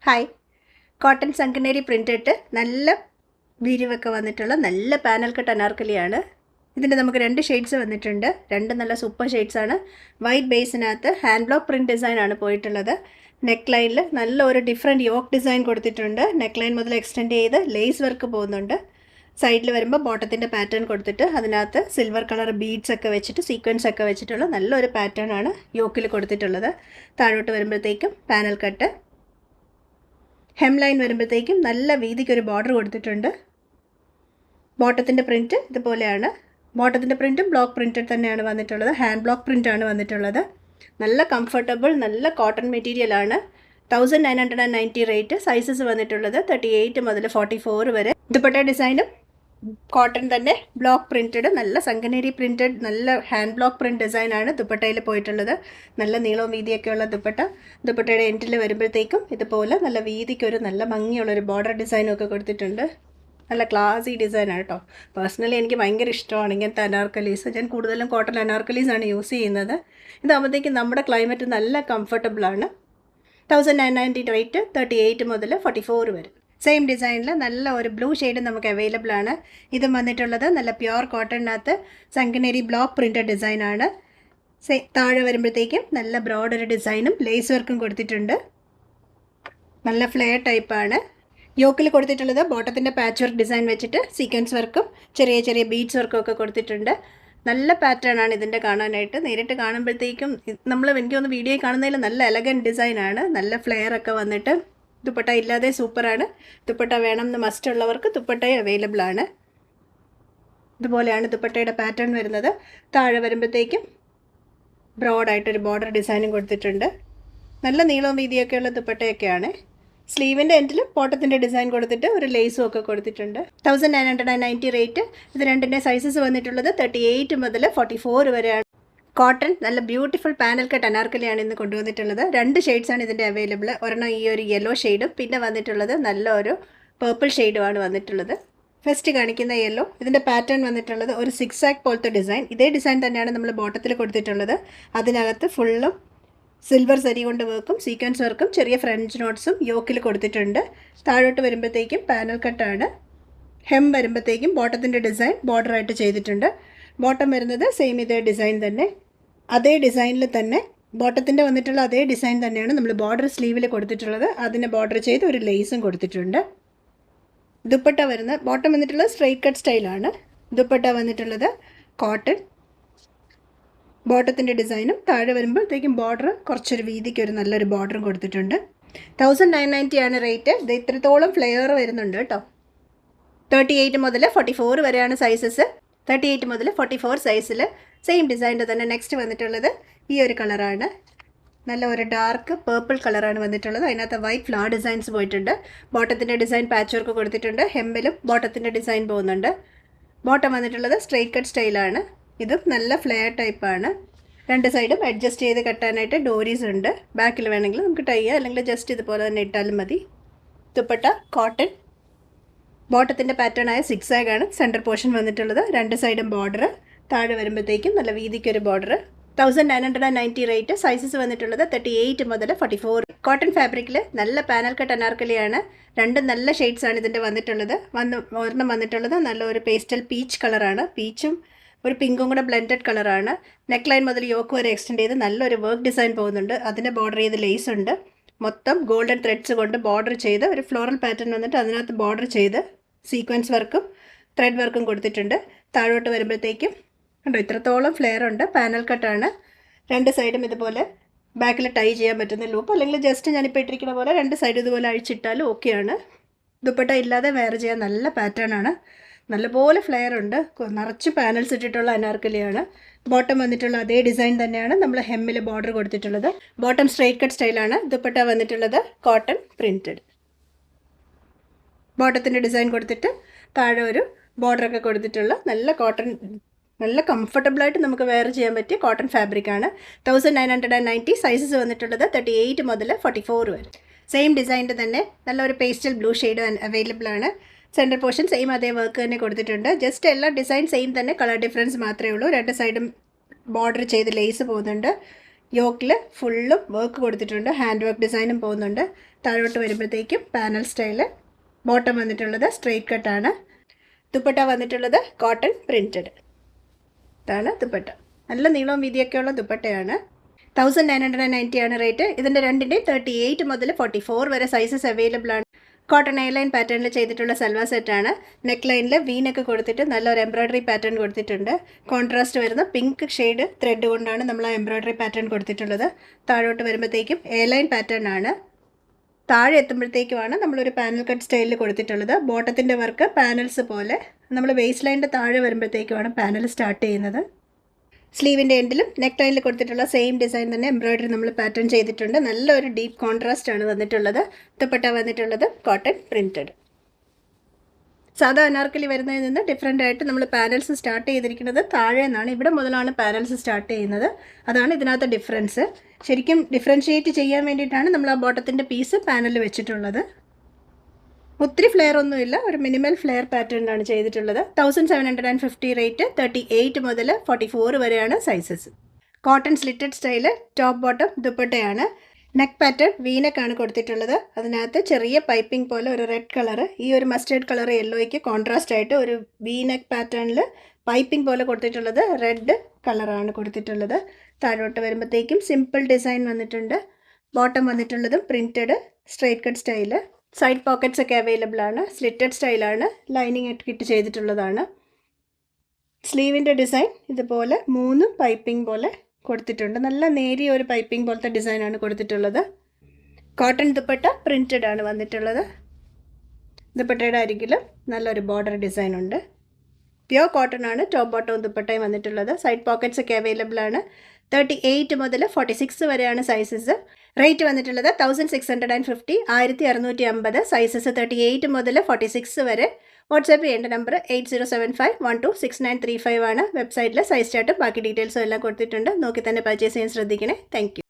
Hi, cotton സംഗനേരി print ഇട്ട് നല്ല വീരിവൊക്കെ വന്നിട്ടുള്ള നല്ല പാനൽ കട്ട് അനാർക്കലിയാണ്. ഇതിൻ്റെ നമുക്ക് 2 ഷെയ്ഡ്സ് വന്നിട്ടുണ്ട്. 2 നല്ല സൂപ്പർ ഷെയ്ഡ്സാണ്. വൈറ്റ് ബേസിനകത്ത് ഹാൻഡ് ബ്ലോക്ക് പ്രിൻറ്റ് ഡിസൈനാണ് പോയിട്ടുള്ളത്. നെക്ക് ലൈനിൽ നല്ല ഒരു ഡിഫറെൻറ്റ് യോക്ക് ഡിസൈൻ കൊടുത്തിട്ടുണ്ട്. നെക്ക് ലൈൻ മുതൽ എക്സ്റ്റെൻഡ് ചെയ്ത് ലേസ് വർക്ക് പോകുന്നുണ്ട്. സൈഡിൽ വരുമ്പോൾ ബോട്ടത്തിൻ്റെ പാറ്റേൺ കൊടുത്തിട്ട് അതിനകത്ത് സിൽവർ കളർ ബീഡ്സ് ഒക്കെ വെച്ചിട്ട് സീക്വൻസ് ഒക്കെ വെച്ചിട്ടുള്ള നല്ലൊരു പാറ്റേൺ ആണ് യോക്കിൽ കൊടുത്തിട്ടുള്ളത്. താഴോട്ട് വരുമ്പോഴത്തേക്കും പാനൽ കട്ട്, ഹെം ലൈൻ വരുമ്പോഴത്തേക്കും നല്ല വീതിക്കൊരു ബോർഡർ കൊടുത്തിട്ടുണ്ട്. ബോട്ടത്തിൻ്റെ പ്രിൻറ്റ് ഇതുപോലെയാണ്. ബോട്ടത്തിൻ്റെ പ്രിൻറ്റും ബ്ലോക്ക് പ്രിൻറ്റഡ് തന്നെയാണ് വന്നിട്ടുള്ളത്. ഹാൻഡ് ബ്ലോക്ക് പ്രിൻ്റാണ് വന്നിട്ടുള്ളത്. നല്ല കംഫർട്ടബിൾ, നല്ല കോട്ടൺ മെറ്റീരിയലാണ്. 1990 റേറ്റ്. സൈസസ് വന്നിട്ടുള്ളത് 38 മുതൽ 44 വരെ. ദുപ്പട്ട ഡിസൈനും കോട്ടൺ തന്നെ, ബ്ലോക്ക് പ്രിൻറ്റഡ്, നല്ല സംഗനേരി പ്രിൻറ്റഡ്, നല്ല ഹാൻഡ് ബ്ലോക്ക് പ്രിൻറ്റ് ഡിസൈനാണ് ദുപ്പട്ടയിൽ പോയിട്ടുള്ളത്. നല്ല നീളവും വീതിയൊക്കെയുള്ള ദുപ്പട്ട. ദുപ്പട്ടയുടെ എൻഡിൽ വരുമ്പോഴത്തേക്കും ഇതുപോലെ നല്ല വീതിക്കൊരു നല്ല ഭംഗിയുള്ളൊരു ബോർഡർ ഡിസൈനും ഒക്കെ കൊടുത്തിട്ടുണ്ട്. നല്ല ക്ലാസി ഡിസൈനാണ് കേട്ടോ. പേഴ്സണലി എനിക്ക് ഭയങ്കര ഇഷ്ടമാണ് ഇങ്ങനത്തെ അനാർക്കലീസ്. ഞാൻ കൂടുതലും കോട്ടൺ അനാർക്കലീസാണ് യൂസ് ചെയ്യുന്നത്. ഇതാകുമ്പോഴത്തേക്കും നമ്മുടെ ക്ലൈമറ്റ് നല്ല കംഫർട്ടബിളാണ്. 1990 റേറ്റ്. 38 മുതൽ 44 വരെ. സെയിം ഡിസൈനിൽ നല്ല ഒരു ബ്ലൂ ഷെയ്ഡ് നമുക്ക് അവൈലബിൾ ആണ്. ഇതും വന്നിട്ടുള്ളത് നല്ല പ്യുവർ കോട്ടണിനകത്ത് സംഗനേരി ബ്ലോക്ക് പ്രിൻറ്റഡ് ഡിസൈനാണ്. താഴെ വരുമ്പോഴത്തേക്കും നല്ല ബ്രോഡ് ഒരു ഡിസൈനും ലേസ് വർക്കും കൊടുത്തിട്ടുണ്ട്. നല്ല ഫ്ലെയർ ടൈപ്പാണ്. യോക്കിൽ കൊടുത്തിട്ടുള്ളത് ബോട്ടത്തിൻ്റെ പാച്ച് വർക്ക് ഡിസൈൻ വെച്ചിട്ട് സീക്വൻസ് വർക്കും ചെറിയ ചെറിയ ബീഡ്സ് വർക്കും ഒക്കെ കൊടുത്തിട്ടുണ്ട്. നല്ല പാറ്റേൺ ആണ് ഇതിൻ്റെ കാണാനായിട്ട്. നേരിട്ട് കാണുമ്പോഴത്തേക്കും എനിക്ക് തോന്നുന്നു വീഡിയോയിൽ കാണുന്നതിൽ നല്ല എലഗൻറ്റ് ഡിസൈനാണ്. നല്ല ഫ്ലെയർ ഒക്കെ വന്നിട്ട് ദുപ്പട്ട ഇല്ലാതെ സൂപ്പറാണ്. ദുപ്പട്ട വേണമെന്ന് മസ്റ്റ് ഉള്ളവർക്ക് ദുപ്പട്ടയും അവൈലബിൾ ആണ്. ഇതുപോലെയാണ് ദുപ്പട്ടയുടെ പാറ്റേൺ വരുന്നത്. താഴെ വരുമ്പോഴത്തേക്കും ബ്രോഡായിട്ടൊരു ബോർഡർ ഡിസൈനും കൊടുത്തിട്ടുണ്ട്. നല്ല നീളവും വീതിയൊക്കെയുള്ള ദുപ്പട്ടയൊക്കെയാണ്. സ്ലീവിൻ്റെ എൻഡിൽ ബോട്ടത്തിൻ്റെ ഡിസൈൻ കൊടുത്തിട്ട് ഒരു ലേസും ഒക്കെ കൊടുത്തിട്ടുണ്ട്. 1990 റേറ്റ്. ഇത് രണ്ടിൻ്റെ സൈസസ് വന്നിട്ടുള്ളത് 38 മുതൽ 44 വരെയാണ്. കോട്ടൺ നല്ല ബ്യൂട്ടിഫുൾ പാനൽ കട്ട് അനാർക്കലിയാണ് ഇന്ന് കൊണ്ടുവന്നിട്ടുള്ളത്. 2 ഷെയ്ഡ്സാണ് ഇതിൻ്റെ അവൈലബിൾ. ഒരെണ്ണം ഈ ഒരു യെല്ലോ ഷെയ്ഡും പിന്നെ വന്നിട്ടുള്ളത് നല്ല ഒരു പേർപ്പിൾ ഷെയ്ഡുമാണ് വന്നിട്ടുള്ളത്. ഫസ്റ്റ് കാണിക്കുന്ന യെല്ലോ. ഇതിൻ്റെ പാറ്റേൺ വന്നിട്ടുള്ളത് ഒരു സിക്സാക്ക് പോലത്തെ ഡിസൈൻ. ഇതേ ഡിസൈൻ തന്നെയാണ് നമ്മൾ ബോട്ടത്തിൽ കൊടുത്തിട്ടുള്ളത്. അതിനകത്ത് ഫുള്ളും സിൽവർ സരി കൊണ്ട് വർക്കും സീക്വൻസ് വർക്കും ചെറിയ ഫ്രഞ്ച് നോട്ട്സും യോക്കിൽ കൊടുത്തിട്ടുണ്ട്. താഴോട്ട് വരുമ്പോഴത്തേക്കും പാനൽ കട്ടാണ്. ഹെം വരുമ്പോഴത്തേക്കും ബോട്ടത്തിൻ്റെ ഡിസൈൻ ബോർഡറായിട്ട് ചെയ്തിട്ടുണ്ട്. ബോട്ടം വരുന്നത് സെയിം ഇതേ ഡിസൈൻ തന്നെ. അതേ ഡിസൈനിൽ തന്നെ ബോട്ടത്തിൻ്റെ വന്നിട്ടുള്ള അതേ ഡിസൈൻ തന്നെയാണ് നമ്മൾ ബോർഡർ സ്ലീവിൽ കൊടുത്തിട്ടുള്ളത്. അതിനെ ബോർഡർ ചെയ്ത് ഒരു ലേസും കൊടുത്തിട്ടുണ്ട്. ദുപ്പട്ട വരുന്നത് ബോട്ടം വന്നിട്ടുള്ളത് സ്ട്രെയിറ്റ് കട്ട് സ്റ്റൈലാണ്. ദുപ്പട്ട വന്നിട്ടുള്ളത് കോട്ടൺ. ബോട്ടത്തിൻ്റെ ഡിസൈനും താഴെ വരുമ്പോഴത്തേക്കും ബോർഡർ കുറച്ചൊരു വീതിക്ക് ഒരു നല്ലൊരു ബോർഡറും കൊടുത്തിട്ടുണ്ട്. 1990 ആണ് റേറ്റ്. ഇത് ഇത്രത്തോളം ഫ്ലെയർ വരുന്നുണ്ട് കേട്ടോ. 38 മുതൽ 44 വരെയാണ് സൈസസ്. 38 മുതൽ 44 സൈസിൽ സെയിം ഡിസൈൻ്റെ തന്നെ. നെക്സ്റ്റ് വന്നിട്ടുള്ളത് ഈ ഒരു കളറാണ്. നല്ല ഒരു ഡാർക്ക് പേർപ്പിൾ കളറാണ് വന്നിട്ടുള്ളത്. അതിനകത്ത് വൈറ്റ് ഫ്ലവർ ഡിസൈൻസ് പോയിട്ടുണ്ട്. ബോട്ടത്തിൻ്റെ ഡിസൈൻ പാച്ച് വർക്ക് കൊടുത്തിട്ടുണ്ട്. ഹെമ്മിലും ബോട്ടത്തിൻ്റെ ഡിസൈൻ പോകുന്നുണ്ട്. ബോട്ടം വന്നിട്ടുള്ളത് സ്ട്രെയിറ്റ് കട്ട് സ്റ്റൈലാണ്. ഇതും നല്ല ഫ്ലെയർ ടൈപ്പാണ്. 2 സൈഡും അഡ്ജസ്റ്റ് ചെയ്ത് കെട്ടാനായിട്ട് ഡോരീസ് ഉണ്ട്. ബാക്കിൽ വേണമെങ്കിൽ നമുക്ക് ടൈ ചെയ്യാം, അല്ലെങ്കിൽ ജസ്റ്റ് ഇതുപോലെ തന്നെ ഇട്ടാലും മതി. ദുപ്പട്ട കോട്ടൺ. ബോട്ടത്തിൻ്റെ പാറ്റേൺ ആയ സിക്സാഗ് ആണ് സെൻറ്റർ പോർഷൻ വന്നിട്ടുള്ളത്. 2 സൈഡും ബോർഡർ. താഴെ വരുമ്പോഴത്തേക്കും നല്ല വീതിക്കൊരു ബോർഡർ. 1990 റേറ്റ്. സൈസസ് വന്നിട്ടുള്ളത് 38 മുതൽ 44. കോട്ടൺ ഫാബ്രിക്കിൽ നല്ല പാനൽ കട്ട് അനാർക്കലിയാണ്. 2 നല്ല ഷെയ്ഡ്സാണ് ഇതിൻ്റെ വന്നിട്ടുള്ളത്. ഒരെണ്ണം വന്നിട്ടുള്ളത് നല്ല ഒരു പേസ്റ്റൽ പീച്ച് കളറാണ്. പീച്ചും ഒരു പിങ്കും കൂടെ ബ്ലെൻഡഡ് കളറാണ്. നെക്ക് ലൈൻ മുതൽ യോക്ക് വരെ എക്സ്റ്റെൻഡ് ചെയ്ത് നല്ലൊരു വർക്ക് ഡിസൈൻ പോകുന്നുണ്ട്. അതിനെ ബോർഡർ ചെയ്ത് ലേസ് ഉണ്ട്. മൊത്തം ഗോൾഡൻ ത്രെഡ്സ് കൊണ്ട് ബോർഡർ ചെയ്ത് ഒരു ഫ്ലോറൽ പാറ്റേൺ വന്നിട്ട് അതിനകത്ത് ബോർഡർ ചെയ്ത് സീക്വൻസ് വർക്കും ത്രെഡ് വർക്കും കൊടുത്തിട്ടുണ്ട്. താഴോട്ട് വരുമ്പോഴത്തേക്കും കണ്ടോ ഇത്രത്തോളം ഫ്ലെയർ ഉണ്ട്. പാനൽ കട്ടാണ്. 2 സൈഡും ഇതുപോലെ ബാക്കിൽ ടൈ ചെയ്യാൻ പറ്റുന്ന ലൂപ്പ്, അല്ലെങ്കിൽ ജസ്റ്റ് ഞാനിപ്പോൾ ഇട്ടിരിക്കുന്ന പോലെ 2 സൈഡ് ഇതുപോലെ അഴിച്ചിട്ടാലും ഓക്കെയാണ്. ദുപ്പട്ട ഇല്ലാതെ വെയർ ചെയ്യാൻ നല്ല പാറ്റേൺ ആണ്. നല്ലപോലെ ഫ്ലെയർ ഉണ്ട്. നിറച്ച് പാനൽസ് ഇട്ടിട്ടുള്ള അനാർക്കലിയാണ്. ബോട്ടം വന്നിട്ടുള്ള അതേ ഡിസൈൻ തന്നെയാണ് നമ്മൾ ഹെമ്മിൽ ബോർഡർ കൊടുത്തിട്ടുള്ളത്. ബോട്ടം സ്ട്രെയിറ്റ് കട്ട് സ്റ്റൈലാണ്. ദുപ്പട്ട വന്നിട്ടുള്ളത് കോട്ടൺ പ്രിൻറ്റഡ്. ബോട്ടത്തിൻ്റെ ഡിസൈൻ കൊടുത്തിട്ട് താഴെ ഒരു ബോർഡറൊക്കെ കൊടുത്തിട്ടുള്ള നല്ല കോട്ടൺ, നല്ല കംഫർട്ടബിളായിട്ട് നമുക്ക് വെയർ ചെയ്യാൻ പറ്റിയ കോട്ടൺ ഫാബ്രിക്കാണ്. 1990. സൈസസ് വന്നിട്ടുള്ളത് 38 മുതൽ 44 വരെ. സെയിം ഡിസൈൻ്റെ തന്നെ നല്ലൊരു പേസ്റ്റൽ ബ്ലൂ ഷെയ്ഡ് അവൈലബിൾ ആണ്. സെൻറ്റർ പോർഷൻ സെയിം അതേ വർക്ക് തന്നെ കൊടുത്തിട്ടുണ്ട്. ജസ്റ്റ് എല്ലാ ഡിസൈൻ സെയിം തന്നെ, കളർ ഡിഫറൻസ് മാത്രമേ ഉള്ളൂ. 2 സൈഡും ബോർഡർ ചെയ്ത് ലേസ് പോകുന്നുണ്ട്. യോക്കിൽ ഫുള്ളും വർക്ക് കൊടുത്തിട്ടുണ്ട്. ഹാൻഡ് വർക്ക് ഡിസൈനും പോകുന്നുണ്ട്. താഴോട്ട് വരുമ്പോഴത്തേക്കും പാനൽ സ്റ്റൈല്. ബോട്ടം വന്നിട്ടുള്ളത് സ്ട്രെയിറ്റ് കട്ടാണ്. ദുപ്പട്ട വന്നിട്ടുള്ളത് കോട്ടൺ പ്രിൻറ്റഡ്. ഇതാണ് ദുപ്പട്ട. നല്ല നീളവും വീതിയൊക്കെയുള്ള ദുപ്പട്ടയാണ്. 1990 ആണ് റേറ്റ്. ഇതിൻ്റെ രണ്ടിൻ്റെയും 38 മുതൽ 44 വരെ സൈസസ് അവൈലബിൾ ആണ്. കോട്ടൺ എയർലൈൻ പാറ്റേണിൽ ചെയ്തിട്ടുള്ള സൽവാർ സെറ്റാണ്. നെക്ക് ലൈനിൽ വീനൊക്കെ കൊടുത്തിട്ട് നല്ലൊരു എംബ്രോയ്ഡറി പാറ്റേൺ കൊടുത്തിട്ടുണ്ട്. കോൺട്രാസ്റ്റ് വരുന്ന പിങ്ക് ഷെയ്ഡ് ത്രെഡ് കൊണ്ടാണ് നമ്മൾ ആ എംബ്രോയ്ഡറി പാറ്റേൺ കൊടുത്തിട്ടുള്ളത്. താഴോട്ട് വരുമ്പോഴത്തേക്കും എയർലൈൻ പാറ്റേൺ ആണ്. താഴെ എത്തുമ്പോഴത്തേക്കുമാണ് നമ്മളൊരു പാനൽ കട്ട് സ്റ്റൈലിൽ കൊടുത്തിട്ടുള്ളത്. ബോട്ടത്തിൻ്റെ വർക്ക് പാനൽസ് പോലെ നമ്മൾ വേസ്റ്റ് ലൈനിൻ്റെ താഴെ വരുമ്പോഴത്തേക്കുമാണ് പാനൽ സ്റ്റാർട്ട് ചെയ്യുന്നത്. സ്ലീവിൻ്റെ എൻഡിലും നെക്ക് ലൈനിൽ കൊടുത്തിട്ടുള്ള സെയിം ഡിസൈൻ തന്നെ എംബ്രോയ്ഡറി നമ്മൾ പാറ്റേൺ ചെയ്തിട്ടുണ്ട്. നല്ലൊരു ഡീപ്പ് കോൺട്രാസ്റ്റ് ആണ് വന്നിട്ടുള്ളത്. ദുപ്പട്ട വന്നിട്ടുള്ളത് കോട്ടൺ പ്രിൻറ്റഡ്. സാധാ അനാർക്കലി വരുന്നതിൽ നിന്ന് ഡിഫറെൻ്റ് ആയിട്ട് നമ്മൾ പാനൽസ് സ്റ്റാർട്ട് ചെയ്തിരിക്കുന്നത് താഴെ നിന്നാണ്. ഇവിടെ മുതലാണ് പാനൽസ് സ്റ്റാർട്ട് ചെയ്യുന്നത്. അതാണ് ഇതിനകത്ത് ഡിഫറൻസ്. ശരിക്കും ഡിഫറൻഷിയേറ്റ് ചെയ്യാൻ വേണ്ടിയിട്ടാണ് നമ്മൾ ആ ബോട്ടത്തിൻ്റെ പീസ് പാനലിൽ വെച്ചിട്ടുള്ളത്. ഒത്തിരി ഫ്ലെയർ ഒന്നുമില്ല, ഒരു മിനിമൽ ഫ്ലെയർ പാറ്റേണിലാണ് ചെയ്തിട്ടുള്ളത്. 1750 റേറ്റ്. 38 മുതൽ 44 വരെയാണ് sizes. Cotton slitted style top bottom ദുപ്പട്ടയാണ്. നെക്ക് പാറ്റേൺ വീനക്കാണ് കൊടുത്തിട്ടുള്ളത്. അതിനകത്ത് ചെറിയ പൈപ്പിംഗ് പോലെ ഒരു റെഡ് കളർ, ഈ ഒരു മസ്റ്റേർഡ് കളർ യെല്ലോയ്ക്ക് കോൺട്രാസ്റ്റ് ആയിട്ട് ഒരു വി നെക്ക് പാറ്റേണിൽ പൈപ്പിംഗ് പോലെ കൊടുത്തിട്ടുള്ളത് റെഡ് കളറാണ് കൊടുത്തിട്ടുള്ളത്. താഴോട്ട് വരുമ്പോഴത്തേക്കും സിമ്പിൾ ഡിസൈൻ വന്നിട്ടുണ്ട്. ബോട്ടം വന്നിട്ടുള്ളതും printed straight cut style. Side pockets ഒക്കെ അവൈലബിൾ ആണ്. സ്ലിറ്റഡ് സ്റ്റൈലാണ്. ലൈനിങ് ഒക്കെ ഇട്ട് ചെയ്തിട്ടുള്ളതാണ്. സ്ലീവിൻ്റെ ഡിസൈൻ ഇതുപോലെ 3 പൈപ്പിംഗ് പോലെ കൊടുത്തിട്ടുണ്ട്. നല്ല നേരിയ ഒരു പൈപ്പിംഗ് പോലത്തെ ഡിസൈനാണ് കൊടുത്തിട്ടുള്ളത്. കോട്ടൺ ദുപ്പട്ട പ്രിൻറ്റഡ് ആണ് വന്നിട്ടുള്ളത്. ദുപ്പട്ടയുടെ അരികിലും നല്ലൊരു ബോർഡർ ഡിസൈൻ ഉണ്ട്. പ്യോർ കോട്ടൺ ആണ് ടോപ്പ് ബോട്ടവും ദുപ്പട്ടയും വന്നിട്ടുള്ളത്. സൈഡ് പോക്കറ്റ്സ് ഒക്കെ അവൈലബിൾ ആണ്. 38 മുതൽ 46 വരെയാണ് സൈസസ്. റേറ്റ് വന്നിട്ടുള്ളത് 1650, 1650. സൈസസ് 38 മുതൽ 46 വരെ. വാട്സാപ്പ് ചെയ്യേണ്ട നമ്പർ 8075126935 ആണ്. വെബ്സൈറ്റിൽ സൈസ് ചാർട്ടും ബാക്കി ഡീറ്റെയിൽസും എല്ലാം കൊടുത്തിട്ടുണ്ട്. നോക്കി തന്നെ പർച്ചേസ് ചെയ്യാൻ ശ്രദ്ധിക്കണേ. Thank you.